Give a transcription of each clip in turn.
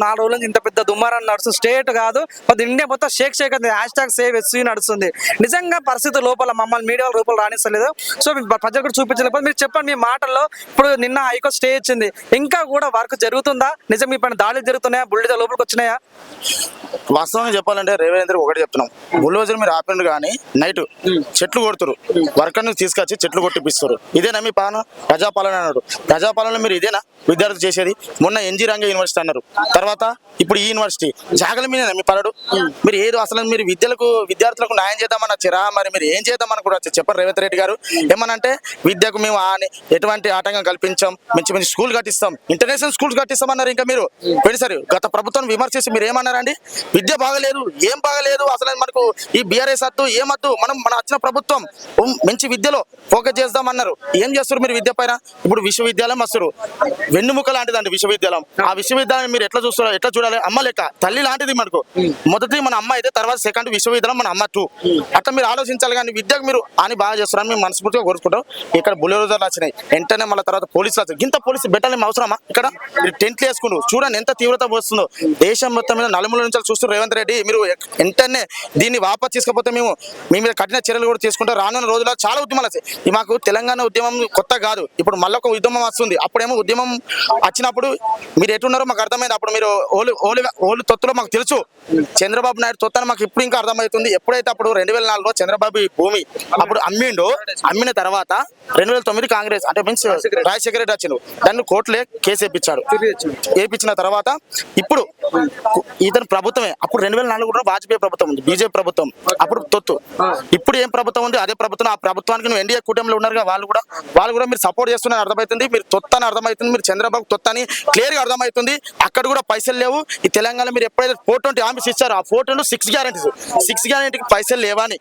4 రోజుల నుంచి ఇంత పెద్ద దుమారం నడుస్తుంది. స్టేట్ కాదు మొత్తం ఇండియా మొత్తం షేక్ అవుతుంది. #SaveSC నడుస్తుంది. నిజంగా పరిస్థితి లోపల మమ్మల్ని మీడియా రూపంలో రాణిస్తలేదు. సో ప్రజలు కూడా చూపించలేకపోతే మీరు చెప్పండి మీ మాటల్లో. ఇప్పుడు నిన్న హైకోర్టు స్టే ఇచ్చింది, ఇంకా కూడా వర్క్ జరుగుతుందా? నిజం మీ పైన దాడులు జరుగుతున్నాయా? బుల్డోజర్ లోపలికి వచ్చినాయా? వాస్తవంగా చెప్పాలంటే రేవేంద్ర ఒకటి చెప్తున్నాం, బుల్డోజర్ మీరు ఆపిన కానీ నైట్ చెట్లు కొడుతురు, వర్కర్ని తీసుకొచ్చి చెట్లు కొట్టిపిస్తారు. ఇదేనా మీ పాలన? ప్రజాపాలన అన్నాడు. ప్రజాపాలన మీరు ఇదేనా విద్యార్థులు చేసేది? మొన్న NG రంగా యూనివర్సిటీ అన్నారు, తర్వాత ఇప్పుడు ఈ యూనివర్సిటీ. జాగల మీద మీ పలడు మీరు ఏదో అసలు మీరు విద్యార్థులకు న్యాయం చేద్దామని వచ్చారా? మరి మీరు ఏం చేద్దామని కూడా వచ్చారు చెప్పారు రేవంత్ రెడ్డి గారు. ఏమనంటే విద్యకు మేము ఎటువంటి ఆటంకం కల్పించాం, మంచి మంచి స్కూల్ కట్టిస్తాం, ఇంటర్నేషనల్ స్కూల్స్ కట్టిస్తామన్నారు. ఇంకా మీరు పెడిసారు గత ప్రభుత్వం విమర్శించి మీరు ఏమన్నారండి? విద్య బాగలేదు, ఏం బాగలేదు అసలు మనకు ఈ BRS వద్దు, ఏమద్దు, మన వచ్చిన ప్రభుత్వం మంచి విద్యలో ఫోకస్ చేద్దామన్నారు. ఏం చేస్తారు మీరు విద్య పైన? ఇప్పుడు విశ్వవిద్యాలయం వస్తారు, వెన్నుముక లాంటిదండి విశ్వవిద్యాలయం. ఆ విశ్వవిద్యాలయం మీరు ఎట్లా చూస్తారు? ఎట్లా చూడాలి? అమ్మ లెక్క, తల్లి లాంటిది మనకు. మొదటి మన అమ్మ అయితే, తర్వాత సెకండ్ విశ్వవిద్యాలయం మన అమ్మ 2. అట్లా మీరు ఆలోచించాలి. కానీ విద్యకు మీరు అని బాగా చేస్తారని మేము మనస్ఫూర్తిగా కోరుకుంటాం. ఇక్కడ బుల్డోజర్లు వచ్చినాయి, వెంటనే మళ్ళీ తర్వాత పోలీసులు వచ్చాయి. ఇంత పోలీసు బెట్టాలి అవసరమా? ఇక్కడ మీరు టెంట్లు వేసుకుంటూ చూడండి ఎంత తీవ్రత వస్తుందో. దేశం మొత్తం మీద నలుమూల నుంచి చూస్తూ రేవంత్ రెడ్డి మీరు వెంటనే దీన్ని వాపస్ తీసుకపోతే మేము మీ మీద కఠిన చర్యలు కూడా తీసుకుంటాం. రానున్న రోజుల్లో చాలా ఉద్యమాలు వస్తాయి. మాకు తెలంగాణ ఉద్యమం కొత్త కాదు, ఇప్పుడు మళ్ళీ ఒక ఉద్యమం వస్తుంది. అప్పుడేమో ఉద్యమం వచ్చినప్పుడు మీరు ఎటున్నారో మాకు అర్థమైంది. అప్పుడు మీరు ఓళ్ళు తొత్తులో మాకు తెలుసు. చంద్రబాబు నాయుడు తొత్తని మాకు ఇప్పుడు ఇంకా అర్థమవుతుంది. ఎప్పుడైతే అప్పుడు 2004లో చంద్రబాబు భూమి అప్పుడు అమ్మిన తర్వాత 2009 కాంగ్రెస్ అంటే మీన్స్ రాజశేఖర రెడ్డి వచ్చిండు, దాన్ని కోర్టులే కేసు వేయించిన తర్వాత ఇప్పుడు ఇతను ప్రభుత్వమే. అప్పుడు 2004 కూడా వాజ్పేయి ప్రభుత్వం ఉంది, BJP ప్రభుత్వం, అప్పుడు తొత్తు. ఇప్పుడు ఏం ప్రభుత్వం ఉంది? అదే ప్రభుత్వం. ఆ ప్రభుత్వానికి నువ్వు NDA కూటమిలో ఉన్నారుగా, వాళ్ళు కూడా మీరు సపోర్ట్ చేస్తున్నారని అర్థమవుతుంది. మీరు తొత్తని అర్థమవుతుంది, మీరు చంద్రబాబు తొత్తని క్లియర్ గా అర్థమవుతుంది. అక్కడ కూడా పైసలు లేవు. ఈ తెలంగాణ మీరు ఎప్పుడైతే 420 హామీస్ ఇచ్చారో ఆ 420 6 గ్యారెంటీకి పైసలు లేవా అని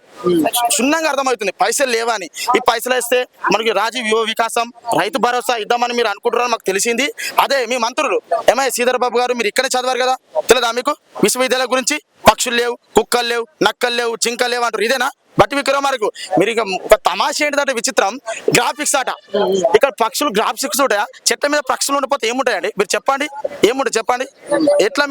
క్షుణ్ణంగా అర్థమవుతుంది. పైసలు లేవా అని. ఈ పైసలు వేస్తే మనకి రాజీవ్ యువ వికాసం, రైతు భరోసా ఇద్దామని మీరు అనుకుంటున్నారని మాకు తెలిసింది. అదే మీ మంత్రులు MI శ్రీధర్ బాబు గారు మీరు ఇక్కడే చదివారు కదా, తెలియదా మీకు విశ్వవిద్యాలయం గురించి? పక్షులు లేవు, కుక్కలు లేవు, నక్కలు లేవు, జింకలు లేవు అంటారు. ఇదేనా బట్టి విక్రమార్కు? మీరు ఇక ఒక తమాష ఏంటిదంటే విచిత్రం, గ్రాఫిక్స్ ఆట. ఇక్కడ పక్షులు గ్రాఫిక్స్ ఉంటాయా? చెట్ల మీద పక్షులు ఉండిపోతే ఏముంటాయండి? మీరు చెప్పండి, ఏముంటాయి చెప్పండి.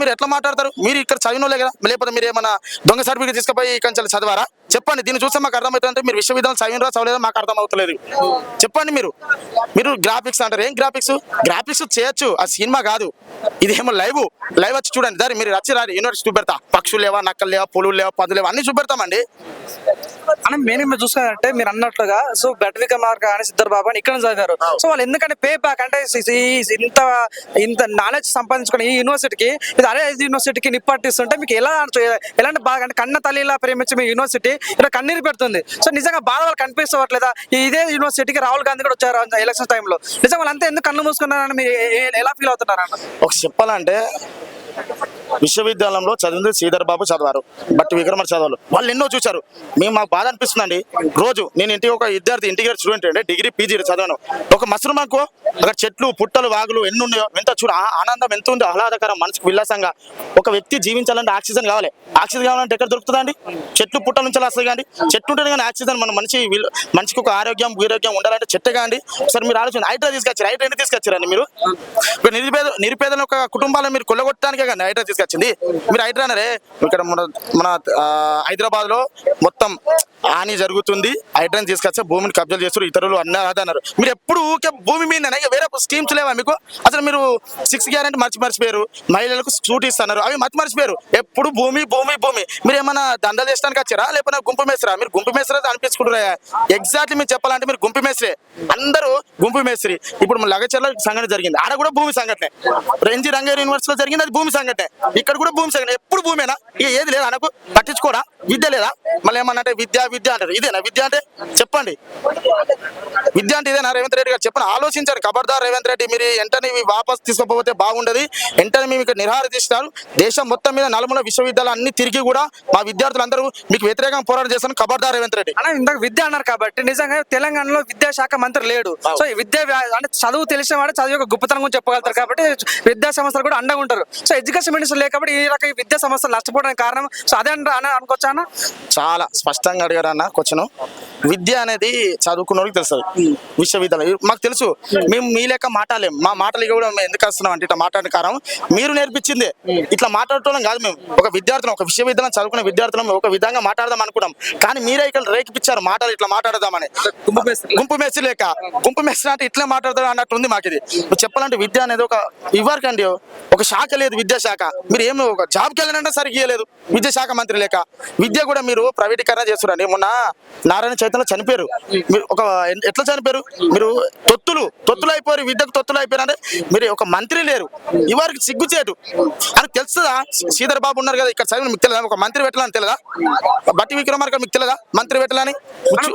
మీరు ఎట్లా మాట్లాడతారు? మీరు ఇక్కడ చదివినోలే కదా, లేకపోతే మీరు ఏమన్నా దొంగ సర్టిఫికేట్ తీసుకుపోయి ఇక్కడ చదివారా? చెప్పండి. దీన్ని చూస్తే మాకు అర్థమవుతుందంటే మీరు విశ్వవిద్యాలయం చదవలేదా మాకు అర్థం అవుతలేదు. చెప్పండి. మీరు గ్రాఫిక్స్ అంటారు. ఏం గ్రాఫిక్స్ చేయొచ్చు, ఆ సినిమా కాదు. ఇదేమో లైవ్ వచ్చి చూడండి. దాన్ని మీరు రారి యూనివర్సిటీ చూపెడతా. పక్షులు లేవా, నక్కలు లేవా, పులులు లేవా, పదులు లేవా అన్ని చూపెడతామండి. అని మేము చూసుకున్నట్టే మీరు అన్నట్లుగా సో బట్టి విక్రమార్క కానీ సిద్ధర్ బాబు అని ఇక్కడ చదివారు. సో వాళ్ళు ఎందుకంటే పే బ్యాక్ అంటే ఇంత నాలెడ్జ్ సంపాదించుకుని ఈ యూనివర్సిటీకి ఇది అదే యూనివర్సిటీకి నిప్పట్టిస్తుంటే మీకు ఎలాంటి బాగా అంటే కన్న తల్లిలా ప్రేమించి మీ యూనివర్సిటీ ఇక్కడ కన్నీరు పెడుతుంది. సో నిజంగా బాధ వాళ్ళు కనిపిస్తవట్లేదా? ఇదే యూనివర్సిటీకి రాహుల్ గాంధీ కూడా వచ్చారు ఎలక్షన్ టైంలో. నిజంగా వాళ్ళంతా ఎందుకు కన్ను మూసుకున్నారని మీరు ఎలా ఫీల్ అవుతున్నారన్న? ఒక చెప్పాలంటే విశ్వవిద్యాలయంలో చదివింది శ్రీధర్ బాబు చదివారు, బట్టి విక్రమార్క చదవాలి. వాళ్ళు ఎన్నో చూశారు. మాకు బాధ అనిపిస్తుందండి. రోజు నేను ఒక విద్యార్థి ఇంటిగ్రేట్ స్టూడెంట్ అంటే డిగ్రీ PG చదివాను. ఒక మసరం అనుకో, అక్కడ చెట్లు పుట్టలు వాగులు ఎన్ని ఉన్నాయో, ఎంత చూడ ఆనందం ఎంత ఉందో, ఆహ్లాదకరం, మనసుకు విలాసంగా. ఒక వ్యక్తి జీవించాలంటే ఆక్సిజన్ కావాలి. ఆక్సిజన్ కావాలంటే ఎక్కడ దొరుకుతుందండి? చెట్లు పుట్టల నుంచి వస్తుంది కానీ, చెట్టు ఉంటేనే కానీ ఆక్సిజన్ మన మనిషికి ఒక ఆరోగ్యం ఉండాలంటే చెట్టే కానీ. ఒకసారి మీరు ఆలోచన హైడ్రా ఎన్ని తీసుకొచ్చారండి మీరు? నిరుపేదల ఒక కుటుంబాలను మీరు కొల్లగొట్టడానికే కానీ హైడ్రా తీసుకొచ్చింది. మీరు హైడ్రా అన్నారే. ఇక్కడ మన హైదరాబాద్ లో మొత్తం హాని జరుగుతుంది, హైడ్రాని తీసుకొచ్చే భూమిని కబ్జాలు చేస్తారు, ఇతరులు అన్నారు. మీరు ఎప్పుడు ఊకే భూమి మీద వేరే స్కీమ్స్ లేవా మీకు? అసలు మీరు 6 గ్యారెంటీ మర్చిపోయారు. మహిళలకు సూట్ ఇస్తున్నారు, అవి మర్చిపోయారు. ఎప్పుడు భూమి. మీరు ఏమైనా దండలు చేసడానికి వచ్చారా, లేకపోతే గుంపు మేసరా? మీరు గుంపు మేసరా అనిపించుకుంటారా? ఎగ్జాక్ట్లీ మీరు చెప్పాలంటే మీరు గుంపు మేసరే. అందరూ గుంపు మేస్త్రి. ఇప్పుడు లగచర్ల సంఘటన జరిగింది, ఆడ కూడా భూమి సంఘటనే. NG రంగా యూనివర్సిటీలో జరిగింది, అది భూమి సంఘటనే. ఇక్కడ కూడా భూమి సంఘటన. ఎప్పుడు భూమేనా? ఇక ఏది లేదా అనకు? పట్టించుకోరా? విద్య లేదా? మళ్ళీ ఏమన్నా విద్య అంటారు. ఇదేనా విద్య అంటే? చెప్పండి. విద్య అంటే ఇదేనా? రేవంత్ రెడ్డి గారు చెప్పండి. ఆలోచించారు. ఖబర్దార్ రేవంత్ రెడ్డి, మీరు వెంటనే వాపస్ తీసుకోకపోతే బాగుండదు. వెంటనే మేము ఇక్కడ నిర్హారదీస్తారు. దేశం మొత్తం మీద నలుమూల విశ్వవిద్యాలయాలు అన్ని తిరిగి కూడా మా విద్యార్థులందరూ మీకు వ్యతిరేకంగా పోరాటం చేస్తాను. ఖబర్దార్ రేవంత్ రెడ్డి. అలా ఇందాక విద్య అన్నారు కాబట్టి నిజంగా తెలంగాణలో విద్యాశాఖ మంత్రి లేడు. సో విద్య అంటే చదువు తెలిసిన వాడు చదువు యొక్క గొప్పతనం గురించి చెప్పగలుగుతారు కాబట్టి విద్యా సంస్థలు కూడా అండగా ఉంటారు. సో ఎడ్యుకేషన్ మినిస్టర్ లేకపోతే ఈ రకం విద్యా సంస్థలు నష్టపోవడానికి కారణం సో అదే అని అనుకోవచ్చా అన్న? చాలా స్పష్టంగా అడిగారు అన్న క్వశ్చన్. విద్య అనేది చదువుకున్నోడికి తెలుస్తుంది. విశ్వవిద్యాలయం మాకు తెలుసు, మేము మీ లెక్క మాట్లాడలేం. మా మాటలు కూడా మేము ఎందుకు వస్తున్నాం అంటే ఇట్లా మాట్లాడే కారణం మీరు నేర్పించిందే. ఇట్లా మాట్లాడటం కాదు. మేము ఒక విద్యార్థులం, ఒక విశ్వవిద్యాలయం చదువుకునే విద్యార్థులం ఒక విధంగా మాట్లాడదాం అనుకున్నాం. కానీ మీరే ఇక్కడ రేకిపించారు మాటలు ఇట్లా మాట్లాడదామని. గుంపు మెస్సి లేక గుంపు మెస్సి అంటే ఇట్లా మాట్లాడదాం అన్నట్టుంది మాకు. ఇది చెప్పాలంటే విద్య అనేది ఒక ఇవ్వరికండి ఒక శాఖ లేదు, విద్యాశాఖ. మీరు ఏమి ఒక జాబ్కి వెళ్ళాలంటే సరిగ్గా ఇవ్వలేదు విద్యాశాఖ మంత్రి లేక. విద్య కూడా మీరు ప్రైవేటీకరణ చేస్తున్నారండి. మొన్న నారాయణ చైతన్య చనిపోయారు. మీరు ఒక ఎట్లా చనిపోయారు? మీరు తొత్తులు అయిపోయారు, విద్యకు తొత్తులు అయిపోయారు అంటే మీరు ఒక మంత్రి లేరు. ఇవరికి సిగ్గుచేటు అని తెలుస్తుందా? శ్రీధర్ బాబు ఉన్నారు కదా ఇక్కడ చదివి మీకు తెలియదా? ఒక మంత్రి పెట్టాలని తెలియదా? బట్టి విక్రమార్క మీకు తెలియదా మంత్రి పెట్టాలని?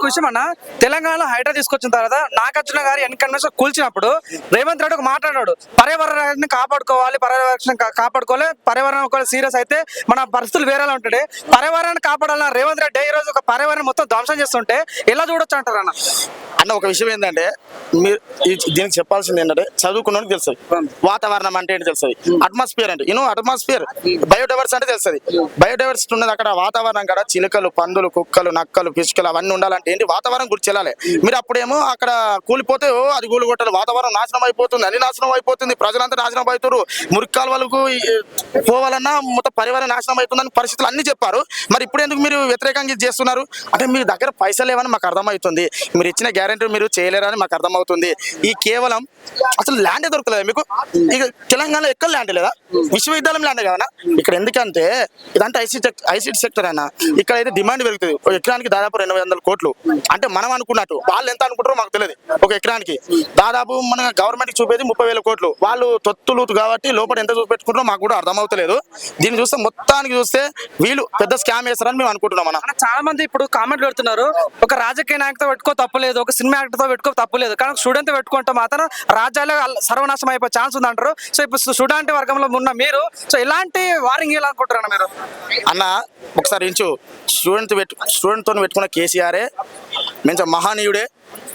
విషయం అన్న, తెలంగాణలో హైడ్రా తీసుకొచ్చిన తర్వాత నాగార్జున గారు ఎన్నికల కూల్చినప్పుడు రేవంత్ రెడ్డి ఒక మాట్లాడాడు, పర్యావరణాన్ని కాపాడుకోవాలి, కాపాడుకోవాలి, పర్యావరణం ఒకవేళ సీరియస్ అయితే మన పరిస్థితులు వేరేలా ఉంటాయి. పర్యావరణాన్ని కాపాడాలన్న రేవంత్ రెడ్డి ఈ రోజు ఒక పర్యావరణం మొత్తం ధ్వంసం చేస్తుంటే ఎలా చూడొచ్చు అంటారు అన్న? ఒక విషయం ఏంటంటే మీరు దీనికి చెప్పాల్సింది ఏంటంటే చదువుకున్నోనికి తెలుస్తుంది వాతావరణం అంటే ఏంటి తెలుస్తుంది. అట్మాస్ఫియర్ అంటే అట్మాస్ఫియర్, బయోడైవర్సిటీ అంటే తెలుస్తుంది. బయోడైవర్సిటీ ఉన్నది అక్కడ వాతావరణం కూడా చిలుకలు, పందులు, కుక్కలు, నక్కలు, పిచ్చుకలు అవన్నీ ఉండాలంటే ఏంటి వాతావరణం గురించి వెళ్ళాలి. మీరు అప్పుడేమో అక్కడ కూలిపోతే అది కూలి కొట్టాలి, వాతావరణం నాశనం అయిపోతుంది, అన్ని నాశనం అయిపోతుంది, ప్రజలంతా నాశనం అవుతారు, మురికాల వాళ్ళకు పోవాలన్నా మొత్తం పర్యావరణ నాశనం అవుతుందని పరిస్థితులు అన్ని చెప్పారు. మరి ఇప్పుడు ఎందుకు మీరు వ్యతిరేకంగా చేస్తున్నారు అంటే మీ దగ్గర పైసలు లేవని మాకు అర్థమవుతుంది, మీరు ఇచ్చిన గ్యారెంటీ మీరు చేయలేరని మాకు అర్థమవుతుంది. ఈ కేవలం అసలు ల్యాండ్ దొరకలేదు మీకు. ఇక తెలంగాణలో ఎక్కడ ల్యాండ్ లేదా? విశ్వవిద్యాలయం ల్యాండ్ కదా ఇక్కడ. ఎందుకంటే ఇదంటే ఐసిటి సెక్టర్ అయినా ఇక్కడ అయితే డిమాండ్ పెరుగుతుంది. ఒక ఎకరానికి దాదాపు 200 కోట్లు. అంటే మనం అనుకున్నట్టు వాళ్ళు ఎంత అనుకుంటారో మాకు తెలియదు. ఒక ఎకరానికి దాదాపు మన గవర్నమెంట్ చూపేది 30,000 కోట్లు. వాళ్ళు తొత్తులు కాబట్టి లోపల ఎంత చూపెట్టుకుంటారో మాకు కూడా అర్థమవుతలేదు. దీన్ని చూస్తే మొత్తానికి చూస్తే వీళ్ళు పెద్ద స్కామ్ చేస్తారని మేము అనుకుంటున్నాం. మనం చాలా మంది ఇప్పుడు కామెంట్ పెడుతున్నారు, ఒక రాజకీయ నాయకుతో పెట్టుకో తప్పులేదు, ఒక సినిమా యాక్టర్ తో పెట్టుకో తప్పులేదు, కానీ స్టూడెంట్ తో పెట్టుకుంటే మాత్రం రాజ్యాలు సర్వనాశనం అయిపోయే ఛాన్స్ ఉంది అంటారు. సో ఇప్పుడు స్టూడెంట్ వర్గంలో ఉన్న మీరు సో ఇలాంటి వారింగ్ అనుకుంటారు మీరు అన్న? ఒకసారి ఇంచు స్టూడెంట్ తో పెట్టుకున్న కేసీఆరే మంచి మహానీయుడే,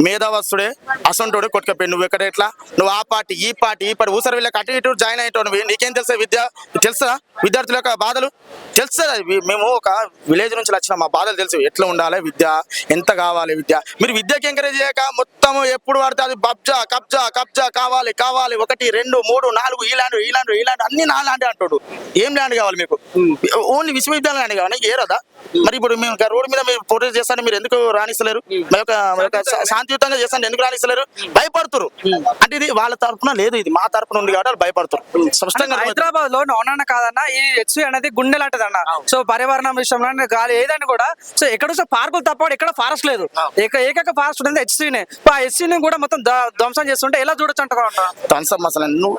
మేధావస్తుడే, అసంటోడే కొట్టుకపోయి. నువ్వు ఎక్కడ ఎట్లా నువ్వు ఆ పార్టీ ఈ పార్టీ ఊసరి వీళ్ళకి అటు ఇటు జాయిన్ అయ్యేటో నీకేం తెలుసా? తెలుసా విద్యార్థుల యొక్క బాధలు తెలుస్తుంది. మేము ఒక విలేజ్ నుంచి వచ్చిన మా బాధలు తెలుసు. ఎట్లా ఉండాలి విద్య, ఎంత కావాలి విద్య. మీరు విద్యకి ఎంకరేజ్ చేయక మొత్తం ఎప్పుడు పడితే అది కబ్జా కబ్జా కబ్జా కావాలి 1 2 3 4 ఈ ల్యాండ్ అన్ని నా ల్యాండ్ అంటాడు. ఏం ల్యాండ్ కావాలి మీకు? ఓన్లీ విశ్వవిద్యాలయం ల్యాండ్ కావాలి, ఏరదా? మరి ఇప్పుడు మేము రోడ్డు మీద మీరు ప్రొటెస్ట్ చేస్తాను, మీరు ఎందుకు రాణిస్తలేరు? శాంతియుతంగా చేస్తాను ఎందుకు రాణిస్తలేరు? భయపడుతురు. అంటే ఇది వాళ్ళ తరపున లేదు, ఇది మా తరపున ఉంది కాబట్టి వాళ్ళు భయపడుతారు. స్పష్టంగా హైదరాబాద్ లో అవునన్నా కాదన్నా ఈ హెచ్సి అనేది గుండె లాంటిది అన్న. సో పర్యావరణం విషయంలో గాలి ఏదని కూడా సో ఎక్కడ పార్కులు తప్ప ఎక్కడ ఫారెస్ట్ లేదు. ఏకైక ఫారెస్ట్ ఉంది హెచ్సినే. ఆ హెచ్సిని కూడా మొత్తం ధ్వంసం చేస్తుంటే ఎలా చూడొచ్చు అంటారు? అసలు నువ్వు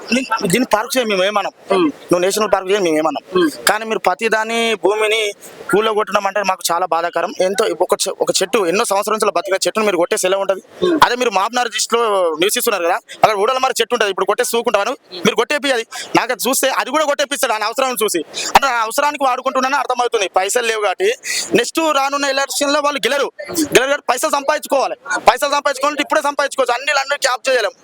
దీన్ని పార్క్ చేయ మేము ఏమన్నాం, నువ్వు నేషనల్ పార్క్ చేయ మేము ఏమన్నాం. కానీ మీరు ప్రతి దాని భూమిని కూలో కొట్టడం అంటే మాకు చాలా బాధాకరం. ఎంతో ఒక చెట్టు ఎన్నో సంవత్సరాల నుంచి బతికిన చెట్టును మీరు కొట్టేసి ఎలా ఉంటుంది? అదే మీరు మాబ్నార్ డిస్ట్రిక్ట్ లో నివసిస్తున్నారు కదా, అక్కడ ఊడల మరి చెట్టు ఉంటుంది, ఇప్పుడు కొట్టేసి చూకుంటాను మీరు కొట్టేపి. అది నాకు అది చూస్తే అది కూడా కొట్టేపిస్తాడు ఆయన అవసరం చూసి. అంటే ఆ అవసరానికి వాడుకుంటున్నానని అర్థమవుతుంది. పైసలు లేవు కాబట్టి నెక్స్ట్ రానున్న ఎలక్షన్ లో వాళ్ళు గెలరు కాబట్టి పైసలు సంపాదించుకోవాలంటే ఇప్పుడే సంపాదించుకోవచ్చు. అన్ని క్యాప్ చేయలేం.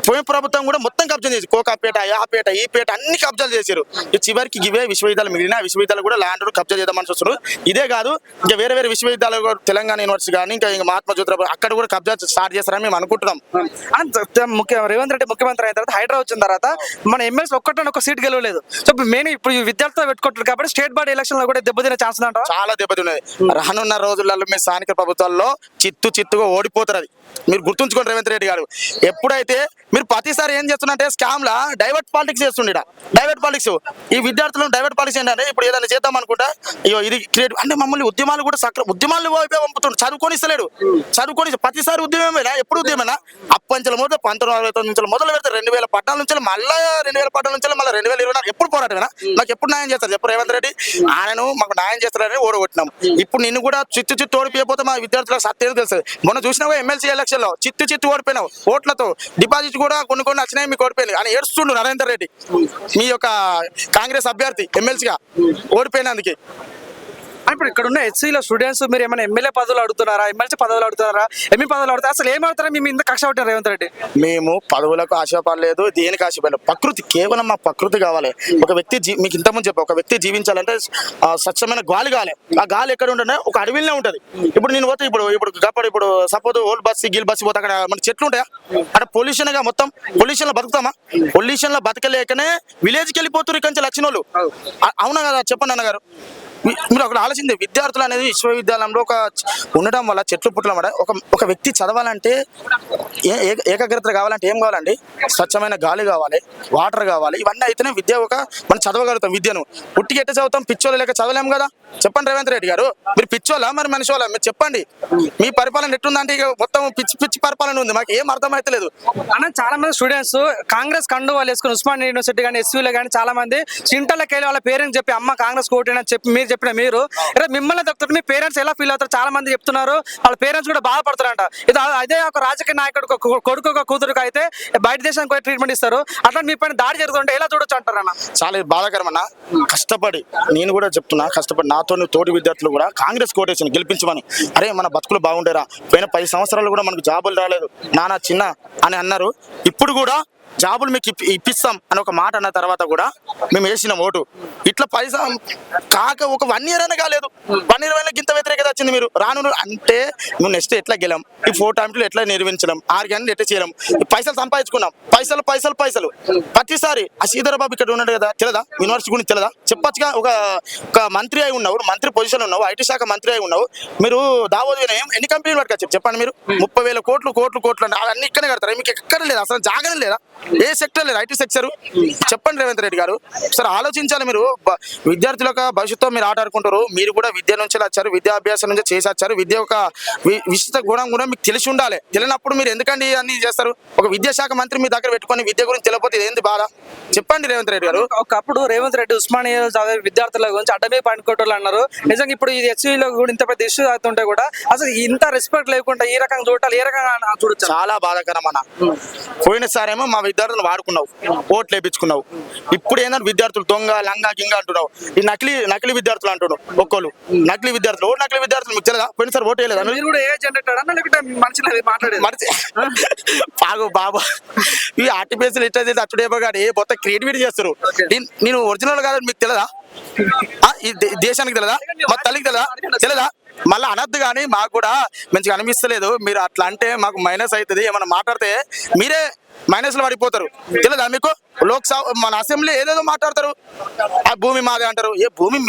పోయిన ప్రభుత్వం కూడా మొత్తం కబ్జా చేసి కోకాపేట, యాపేట, ఈ పేట అన్ని కబ్జాలు చేశారు. చివరికి ఇవే విశ్వవిద్యాలయం మిగిలిన విశ్వవిద్యాలయం కూడా ల్యాండ్ కబ్జా చేద్దామని చూస్తున్నారు. ఇదే కాదు ఇంకా వేరే విశ్వవిద్యాలయాలు తెలంగాణ యూనివర్సిటీ కానీ ఇంకా మహాత్మా జ్యోతిరావు అక్కడ కూడా కబ్జా స్టార్ట్ చేస్తారని మేము అనుకుంటున్నాం. రేవంత్ రెడ్డి ముఖ్యమంత్రి అయిన తర్వాత హైడ్రా వచ్చిన తర్వాత మన ఎమ్మెల్సీ ఒక సీట్ గెలవలేదు. సో మెయిన్ ఇప్పుడు విద్యార్థులతో పెట్టుకుంటారు కాబట్టి స్టేట్ బాడీ ఎలక్షన్ లో కూడా దెబ్బతినే ఛాన్స్ ఉందంట. చాలా దెబ్బతిన్నది. రానున్న రోజులలో మీ స్థానిక ప్రభుత్వాల్లో చిత్తుగా ఓడిపోతారు. అది మీరు గుర్తుంచుకోండి. రేవంత్ రెడ్డి గారు ఎప్పుడైతే మీరు ప్రతిసారి ఏం చేస్తున్నంటే స్కామ్ లా డైవర్ట్ పాలిటిక్స్ చేస్తుండే. డైవర్ట్ పాలిటిక్స్ ఈ విద్యార్థులను డైవర్ట్ పాలిటిక్స్ ఏంటంటే ఇప్పుడు ఏదైనా చేద్దాం అనుకుంటా అయ్యో ఇది క్రియేట్ అంటే మమ్మల్ని ఉద్యమాలు కూడా ఉద్యమాలు పంపుతుండ్రు. చదువుకొని ఇస్తలేడు. చదువుకొని ప్రతిసారి ఉద్యమమేనా? ఎప్పుడు ఉద్యమేనా? అప్పంచెల మొదలు 1969 నుంచి మొదలు పెడితే 2014 నుంచి మళ్ళీ 2014 నుంచి మళ్ళీ 2024 ఎప్పుడు పోరాటమేనా? నాకు ఎప్పుడు న్యాయం చేస్తారు చెప్పు రేవంత్ రెడ్డి? ఆయనను మాకు న్యాయం చేస్తారని ఓడగొట్టినాం. ఇప్పుడు నిన్ను కూడా చిత్తు ఓడిపోతే మా విద్యార్థులకు సత్యం తెలుస్తుంది. మొన్న చూసినావా ఎమ్మెల్సీ ఎలక్షన్ లో చిత్తు ఓడిపోయినావు. ఓట్లతో డిపాజిట్ కూడా కొన్ని వచ్చినాయి, మీకు ఓడిపోయినాయి అని ఏడుస్తుండు నరేందర్ రెడ్డి, మీ యొక్క కాంగ్రెస్ అభ్యర్థి ఎమ్మెల్సీగా ఓడిపోయినందుకే. ఇప్పుడు ఇక్కడ ఉన్న హెచ్సీలో స్టూడెంట్స్ మీరు ఏమైనా ఎమ్మెల్యే పదవులు అడుగుతున్నారా, ఎమ్మెల్సీ పదవులు అడుగుతున్నారా, ఎంపీ పదవులు అడుగుతారా, అసలు ఏం అడుగుతారా? మేము ఇంత కక్ష పట్టారు రేవంత్ రెడ్డి. మేము పదవులకు ఆశపడలేదు, దేనికి ఆశపడలేదు. ప్రకృతి, కేవలం మా ప్రకృతి కావాలి. ఒక వ్యక్తి మీకు ఇంతకుముందు చెప్పా, ఒక వ్యక్తి జీవించాలంటే స్వచ్ఛమైన గాలి కావాలి. ఆ గాలి ఎక్కడ ఉంటుందంటే ఒక అడవిలోనే ఉంటది. ఇప్పుడు నేను పోతే ఇప్పుడు suppose old bus Gill bus పోతే అక్కడ మన చెట్లు ఉంటాయా? అక్కడ పొల్యూషన్ గా, మొత్తం పొల్యూషన్ లో బతుకుతామా? పొల్యూషన్ లో బతకలేకనే విలేజ్కి వెళ్ళిపోతారు ఇక్కడి నుంచి వచ్చిన వాళ్ళు. అవునా కదా? చెప్పండి అన్నగారు. మీరు అక్కడ ఆలోచించే విద్యార్థులు అనేది విశ్వవిద్యాలయంలో ఒక ఉండడం వల్ల చెట్లు పుట్టడం వల్ల ఒక వ్యక్తి చదవాలంటే ఏకాగ్రత కావాలంటే ఏం కావాలండి? స్వచ్ఛమైన గాలి కావాలి, వాటర్ కావాలి. ఇవన్నీ అయితేనే విద్య మనం చదవగలుగుతాం. విద్యను పుట్టికి ఎట్ట చదువుతాం? పిచ్చోళ్ళు లేక చదవలేం కదా. చెప్పండి రేవంత్ రెడ్డి గారు, మీరు పిచ్చోళ్ళా మరి మనిషి వాళ్ళ? మీరు చెప్పండి. మీ పరిపాలన ఎట్టుందంటే ఇక మొత్తం పిచ్చి పరిపాలన ఉంది. మాకు ఏం అర్థం అయితే లేదు అన్న. చాలా మంది స్టూడెంట్స్ కాంగ్రెస్ కండు వాళ్ళు వేసుకుని ఉస్మానియా యూనివర్సిటీ కానీ ఎస్యూలో కానీ చాలా మంది సింటర్లకు వెళ్ళి వాళ్ళ పేరెంట్స్ చెప్పి అమ్మ కాంగ్రెస్ కోటేనని చెప్పి మీరు చెప్పిన మీరు మిమ్మల్ని తప్పుతుంటే మీ పేరెంట్స్ ఎలా ఫీల్ అవుతారు? చాలా మంది చెప్తున్నారు వాళ్ళ పేరెంట్స్ కూడా బాధపడతారంట. ఇది అదే ఒక రాజకీయ నాయకుడు కొడుకు కూతురుకు అయితే బయట దేశానికి పోయి ట్రీట్మెంట్ ఇస్తారు. అట్లా మీ పైన దాడి జరుగుతుంటే ఎలా చూడొచ్చు అంటారన్న? చాలా బాధాకరం అన్న. కష్టపడి, నేను కూడా చెప్తున్నా, కష్టపడి నాతో తోటి విద్యార్థులు కూడా కాంగ్రెస్ కోటేషన్ గెలిపించమని. అరే మన బతుకులు బాగుండేరా, పోయిన 10 సంవత్సరాలు కూడా మనకు జాబులు రాలేదు నానా చిన్న అని అన్నారు. ఇప్పుడు కూడా జాబులు మీకు ఇప్పిస్తాం అని ఒక మాట అన్న తర్వాత కూడా మేము వేసిన ఓటు ఇట్లా పైసా కాక ఒక 1 year అయినా కాలేదు. 1 year గింత వ్యతిరేకత వచ్చింది. మీరు రాను అంటే నువ్వు నెక్స్ట్ ఎట్లా గెలం, ఈ 4 times ఎట్లా నిర్వహించడం, 6 గంటలు ఎట్లా చేయడం, పైసలు సంపాదించుకున్నాం. పైసలు ప్రతిసారి ఆ శ్రీధర్ బాబు ఇక్కడ ఉన్నాడు కదా, తెలదా? యూనివర్సిటీ గురించి తెలదా? చెప్పచ్చుగా. ఒక మంత్రి అయి ఉన్నావు, మంత్రి పొజిషన్ ఉన్నావు, ఐటీ శాఖ మంత్రి అయి ఉన్నావు. మీరు దావోదు ఎన్ని కంపెనీలు పట్టుకొచ్చారు చెప్పండి? మీరు 30,000 కోట్లు అంటే అవన్నీ ఇక్కడే కడతారు. మీకు ఎక్కడ లేదు, అసలు జాగానే లేదా? ఏ సెక్టర్ లేదు, ఐటీ సెక్టర్. చెప్పండి రేవంత్ రెడ్డి గారు, సరే ఆలోచించాలి. మీరు విద్యార్థుల యొక్క భవిష్యత్తు మీరు ఆట ఆడుకుంటారు. మీరు కూడా విద్య నుంచి వచ్చారు, విద్యాభ్యాసం నుంచి చేసి వచ్చారు. విద్య యొక్క విశిష్ట గుణం కూడా మీకు తెలిసి ఉండాలి. తెలియనప్పుడు మీరు ఎందుకండి అన్ని చేస్తారు? ఒక విద్యాశాఖ మంత్రి మీ దగ్గర పెట్టుకొని విద్య గురించి తెలియకపోతే ఏంది బాధ? చెప్పండి రేవంత్ రెడ్డి గారు. ఒకప్పుడు రేవంత్ రెడ్డి ఉస్మానియా చదివే విద్యార్థుల గురించి అడ్డమే పండుకోవటాలు అన్నారు. నిజంగా ఇప్పుడు ఇది హెచ్ఈలో కూడా ఇంత పెద్ద ఇష్యూ అవుతుంటే కూడా అసలు ఇంత రెస్పెక్ట్ లేకుండా ఈ రకంగా చూడాలి, ఏ రకంగా చూడొచ్చు? చాలా బాధాకరం అన్న. పోయినసారేమో మా విద్యార్థులు వాడుకున్నావు, ఓట్లు వేయించుకున్నావు. ఇప్పుడు ఏంటంటే విద్యార్థులు దొంగ లంగా గింగ అంటున్నావు. ఈ నకిలీ విద్యార్థులు అంటున్నావు. ఒక్కోళ్ళు నకిలీ విద్యార్థులు మీకు తెలియదా? పోయినసారి ఓటు వేయలేదా? మీరు కూడా ఏ జనరేటర్ అన్న లేకుంటే మనుషులు మాట్లాడేది బాబు ఈ ఆర్టిఫిషియల్ ఇంటెలిజెన్స్ అచ్చుడేమో కానీ మొత్తం క్రియేటివిటీ చేస్తారు. నేను ఒరిజినల్ కాదని మీకు తెలియదా? ఈ దేశానికి తెలియదా? మా తల్లికి తెలియదా? మళ్ళీ అనద్దు కానీ మాకు కూడా మంచిగా అనిపిస్తలేదు. మీరు అట్లా అంటే మాకు మైనస్ అవుతుంది. ఏమన్నా మాట్లాడితే మీరే మైనస్ లో పడిపోతారు. తెలియదా మీకు? లోక్సభ మన అసెంబ్లీ ఏదేదో మాట్లాడతారు. ఆ భూమి మాదే అంటారు. ఏ భూమి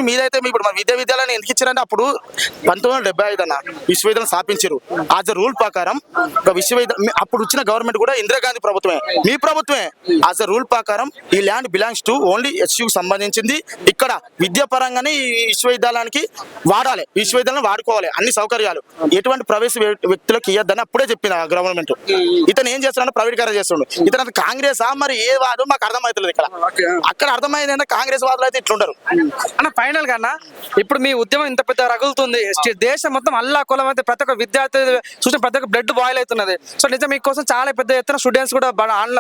మీద అయితే ఇప్పుడు మన విద్యాలయాన్ని ఎందుకు ఇచ్చారంటే అప్పుడు 1975 అన్న విశ్వవిద్యాలయం స్థాపించారు. యాజ్ అ రూల్ ప్రకారం ఒక విశ్వవిద్యాలయం అప్పుడు వచ్చిన గవర్నమెంట్ కూడా ఇందిరాగాంధీ ప్రభుత్వమే, మీ ప్రభుత్వమే. యాజ్ అ రూల్ ప్రకారం ఈ ల్యాండ్ బిలాంగ్స్ టు ఓన్లీ హెచ్యూకి సంబంధించింది. ఇక్కడ విద్యా పరంగానే ఈ విశ్వవిద్యాలయానికి వాడాలి, విశ్వవిద్యాలయం వాడుకోవాలి, అన్ని సౌకర్యాలు. ఎటువంటి ప్రవేశ వ్యక్తులకు ఇవ్వద్దని అప్పుడే చెప్పిన గవర్నమెంట్. ఇతను ఏం చేస్తున్నాడు? ప్రైవేటీకరణ చేస్తుండు. ఇతను కాంగ్రెస్ మరి ఏ వాడు మాకు అర్థమవుతుంది. ఇక్కడ అక్కడ అర్థమైందంటే కాంగ్రెస్ వాదులు అయితే ఇట్లుంటారు అన్న. ఫైనల్ గా ఇప్పుడు మీ ఉద్యమం ఇంత పెద్ద రగులుతుంది, దేశం మొత్తం అల్లా కులం అయితే ప్రతి ఒక్క విద్యార్థి చూసిన ప్రతి ఒక్క బ్లడ్ బాయిల్ అవుతున్నది. సో నిజం మీకోసం చాలా పెద్ద ఎత్తున స్టూడెంట్స్ కూడా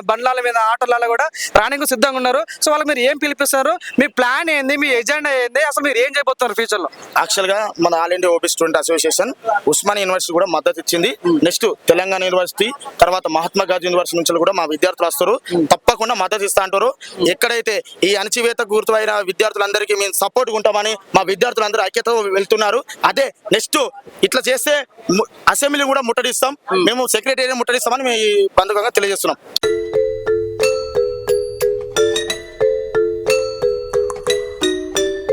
బండ్ల మీద ఆటోలలో కూడా రానికి సిద్ధంగా ఉన్నారు. సో వాళ్ళకి మీరు ఏం పిలిపిస్తారు? మీ ప్లాన్ ఏంది? మీ ఎజెండా ఏంది? అసలు మీరు ఏం చేయబోతున్నారు ఫ్యూచర్ లో? యాక్చువల్ గా మన all India OB student association Osmania university కూడా మద్దతు ఇచ్చింది. నెక్స్ట్ తెలంగాణ యూనివర్సిటీ, తర్వాత మహాత్మా గాంధీ యూనివర్సిటీ నుంచి కూడా మా విద్యార్థులు వస్తారు. తప్పకుండా మద్దతు ఇస్తా అంటారు. ఎక్కడైతే ఈ అణచివేత గుర్తువైన విద్యార్థులందరికీ మేము సపోర్ట్ ఉంటామని మా విద్యార్థులందరూ ఐక్యత వెళ్తున్నారు. అదే నెక్స్ట్ ఇట్లా చేస్తే అసెంబ్లీ కూడా ముట్టడిస్తాం, మేము సెక్రటరీ ముట్టడిస్తామని మేము బంధువుగా తెలియజేస్తున్నాం.